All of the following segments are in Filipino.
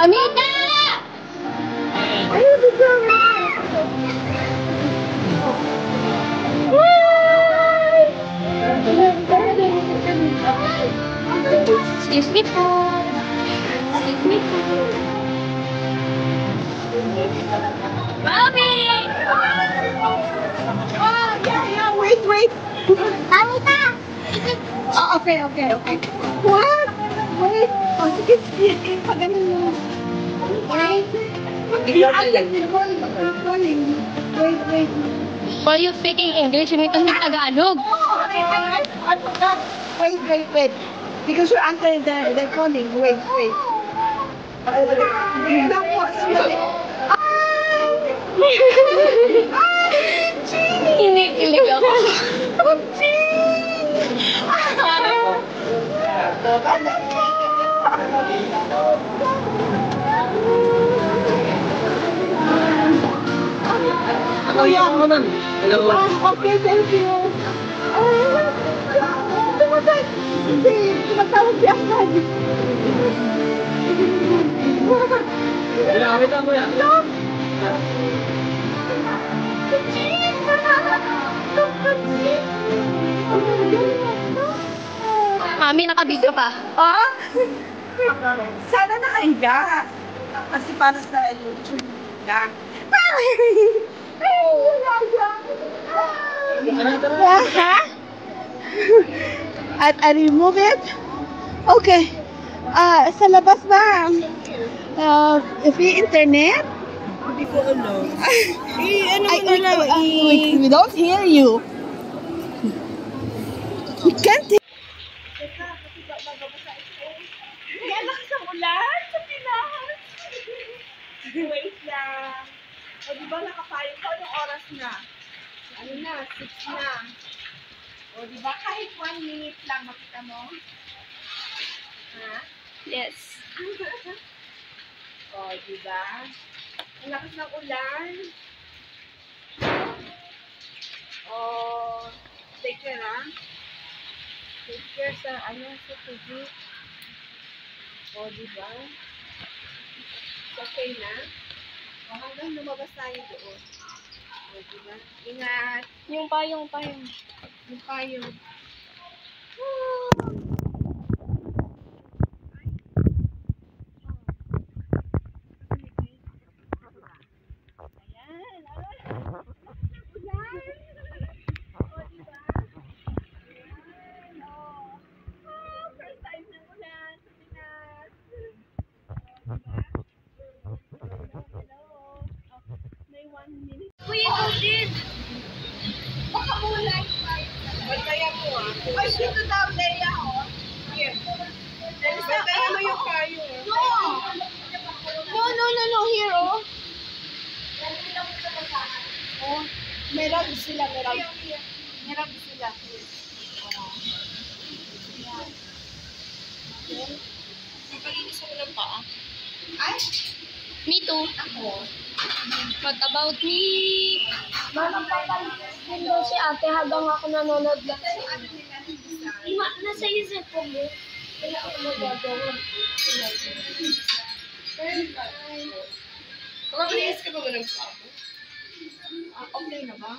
Mamita! Excuse me po. Excuse me po. Mami! Oh, yeah, wait. Mamita! Oh, okay. What? Wait. Oh, sige. Pagano mo. Wait. Wait. Why are you speaking English? Hindi ito ng Tagalog. I forgot. Wait. Because you're answering the calling. Wait. Kinikilig ako. Hello. Okay, thank you. Tumatawag si Ahmad. Wait lang, kuya. Mami, nakabidyo pa. Ah? Sana nakahiga. Kasi para sa YouTube na. Ha? At I remove it? Okay. Sa labas ba? Free internet? Hindi ko alam. We don't hear you. We can't hear. Kaya lakas ang ulan sa Pinas. Wait lang. O diba nakapayong ko anong oras na? Ano na? 6 na. O diba kahit 1 minute lang makita mo? Ha? Yes. O diba? Ang lakas ng ulan. O take care ha? Take care sa sa tubig. O diba? Okay na? O hanggang lumabas tayo doon. O diba? Ingat. Yung payong. Yung payo. Kuya, David! Baka muna. Pagkaya mo Ay, dito daw, Leia, Here. Pagkaya mo yung payo. No, here, Meron sila. Napalinis ako ng paa. Ay, Me too. ako. What about me? Makapapalinis din daw si ate habang ako nanonood lang. Ano nila ng design? Nasa isip ko mo. Kaya ako magagawa. Makakalinis ka ba ng pabo? Okay na ba?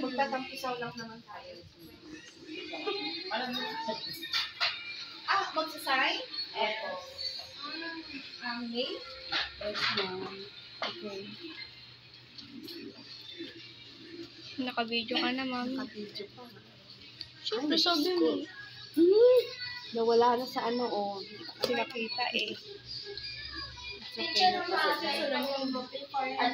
Magtatampisaw lang naman tayo. Magsasay? Opo. May? Yes, ma'am. Okay. Naka-video ka na, mami. Naka-video pa. Siyempre, sabi mo. Nawala na sa Kasi nakita eh. Picture naman ate sila yung before na.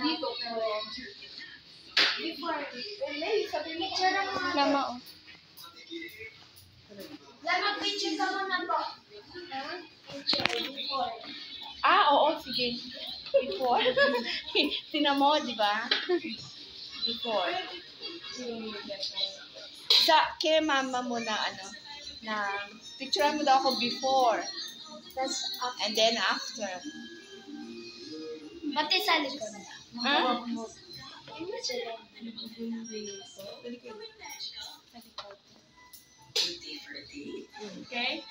Before. Picture naman. Lama, Lama picture ka muna po. Picture before. Oo, sige. Before. Tina mo, di ba? Before. Kaya mama mo na picture mo daw ako before. Tapos after. And then after. Pati sa likod. Huh? Okay?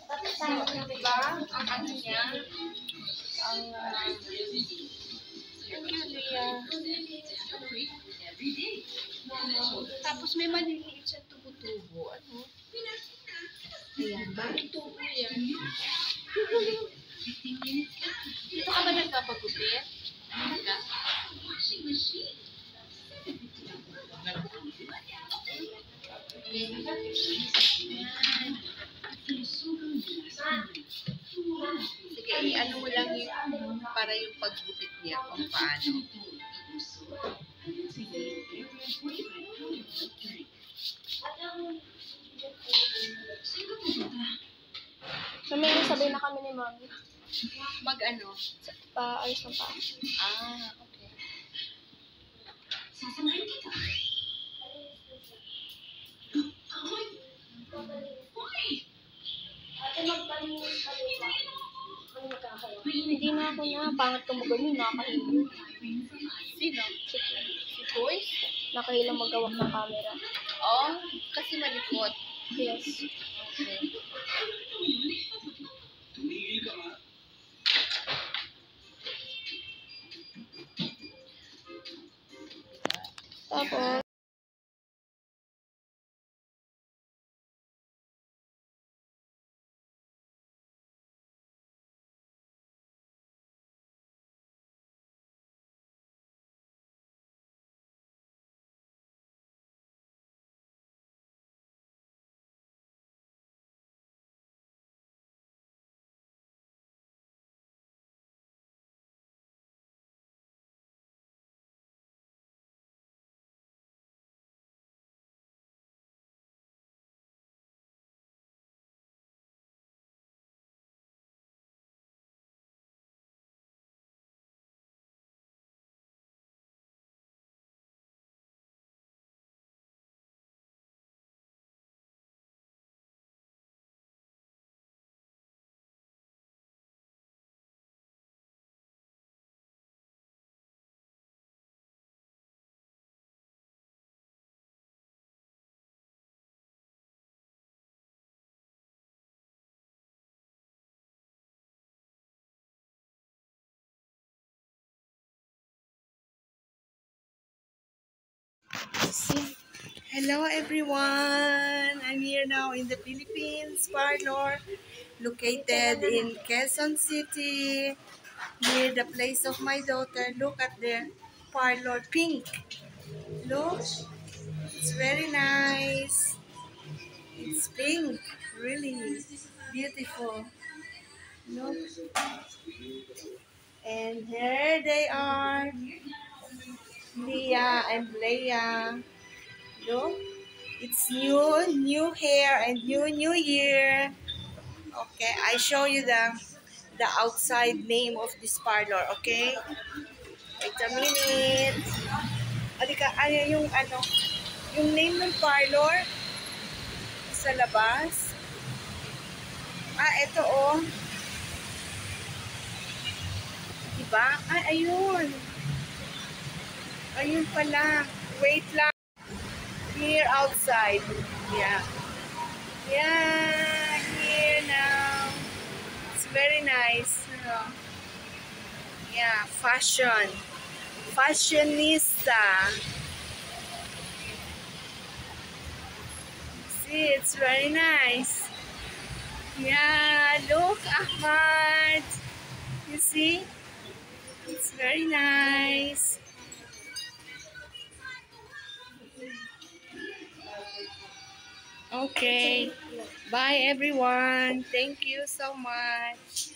Diba? Ang ano niya, ang Julia. Tapos may maliliit siyang tubo-tubo. Ano? Ayan, bakit tubo yan? Dito ka ba nagpapagupit? Talaga? Sige, i-ano mo lang yung para yung paggupit niya kung paano. Mamaya sabay na kami ni Mami. Mag-ano? Ayos ng pa. Ah, okay. Hindi na ako na. Pangat ka magaling. Nakakahilang. Sino? Si Boy? Nakahilang magawak ng camera. Oh, kasi malikot. Yes. Okay. Tapos, Hello everyone! I'm here now in the Philippines parlor located in Quezon City near the place of my daughter. Look at the parlor, pink. Look, it's very nice. It's pink, really beautiful. Look. And here they are, Leah and Leia. Look, it's new hair and new year. Okay, I show you the outside name of this parlor, okay? Wait a minute. Alika, yung name ng parlor sa labas. Ah, ito oh. Diba? Ah, ayun. Ayun pala. Wait lang. Here outside. Yeah. Yeah, here now. It's very nice. Yeah, fashion. Fashionista. See, it's very nice. Yeah, look, Ahmad. You see? It's very nice. Okay. Bye, everyone. Thank you so much.